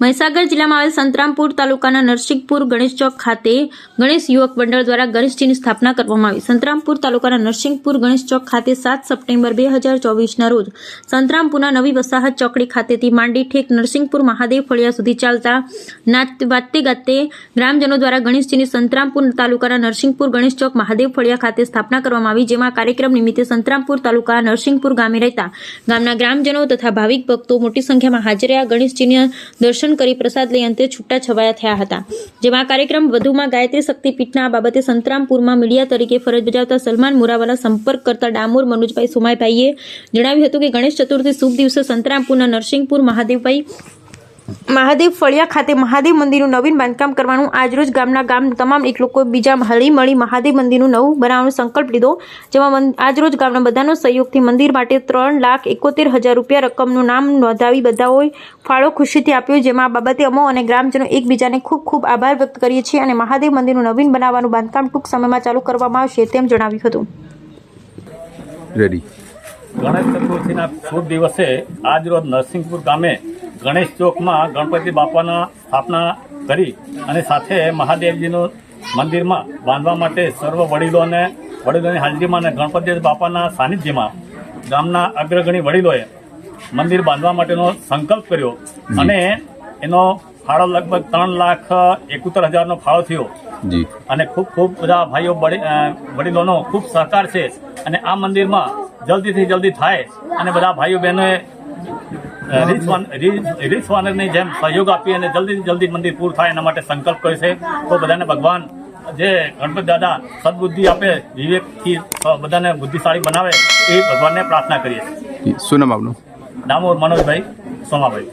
મહીસાગર જિલ્લામાં આવેલ સંતરામપુર તાલુકાના નરસિંહપુર ગણેશ ચોક ખાતે ગણેશ યુવક મંડળ દ્વારા ગણેશજીની સ્થાપના કરવામાં આવી। સંતરામપુર તાલુકાના નરસિંહપુર ગણેશ ચોક ખાતે 7 સપ્ટેમ્બર 2024ના રોજ સંતરામપુરના નવી વસાહત ચોકડી ખાતેથી માંડી ઠેક નરસિંહપુર મહાદેવ ફળિયા સુધી ચાલતા વાતે ગાતે ગ્રામજનો દ્વારા ગણેશજીની સંતરામપુર તાલુકાના નરસિંહપુર ગણેશ ચોક મહાદેવ ફળિયા ખાતે સ્થાપના કરવામાં આવી, જેમાં કાર્યક્રમ નિમિત્તે સંતરામપુર તાલુકા નરસિંહપુર ગામે રહેતા ગામના ગ્રામજનો તથા ભાવિક ભક્તો મોટી સંખ્યામાં હાજર રહ્યા ગણેશજીના દર્શન કરી પ્રસાદ લઈ અંતે છૂટા છવાયા થયા હતા। જેમાં કાર્યક્રમ વધુમાં ગાયત્રી શક્તિપીઠના આ બાબતે સંતરામપુરમાં મીડિયા તરીકે ફરજ બજાવતા સલમાન મુરાવાલા સંપર્ક કરતા ડામોર મનોજભાઈ સોમાભાઈએ જણાવ્યું હતું કે ગણેશ ચતુર્થી શુભ દિવસે સંતરામપુરના નરસિંહપુર મહાદેવ ફળિયા ખાતે મહાદેવ મંદિરનું નવીન બાંધકામ કરવાનું આજરોજ ગામના તમામ એક લોકો બીજા હળી મળી મહાદેવ મંદિરનું નવું બનાવવાનો સંકલ્પ લીધો, જેમાં આજરોજ ગામના બધાનો સહયોગથી મંદિર માટે 3,71,000 રૂપિયા રકમનું નામ નોંધાવી બધાઓએ ફાળો ખુશીથી આપ્યો, જેમાં આ બાબતે અમો અને ગ્રામજનો એકબીજાને ખૂબ ખૂબ આભાર વ્યક્ત કરીએ છીએ અને મહાદેવ મંદિરનું નવીન બનાવવાનું બાંધકામ ટૂંક સમયમાં ચાલુ કરવામાં આવશે તેમ જણાવ્યું હતું। ગણેશ ચતુર્થીના શુભ દિવસે આજરોજ નરસિંહપુર ગામે ગણેશ ચોકમાં ગણપતિ બાપાના સ્થાપના કરી અને સાથે મહાદેવજીનું મંદિરમાં બાંધવા માટે સર્વ વડીલોની હાજરીમાં અને ગણપતિ બાપાના સાનિધ્યમાં ગામના અગ્રગણી વડીલોએ મંદિર બાંધવા માટેનો સંકલ્પ કર્યો અને એનો ફાળો લગભગ 3,71,000નો ફાળો થયો અને ખૂબ ખૂબ બધા ભાઈઓ વડીલોનો ખૂબ સહકાર છે અને આ મંદિરમાં જલ્દીથી જલ્દી થાય અને બધા ભાઈઓ બહેનોએ રીતસવાનરની જેમ સહયોગ આપી અને જલ્દીથી જલ્દી મંદિર પૂરું થાય એના માટે સંકલ્પ કર્યો છે। તો બધાને ભગવાન જે ગણપતિ દાદા સદબુદ્ધિ આપે, વિવેકથી બધાને બુદ્ધિશાળી બનાવે એ ભગવાનને પ્રાર્થના કરીએ છીએ। શું નામ આપનું? ડામોર મનોજભાઈ સોમાભાઈ।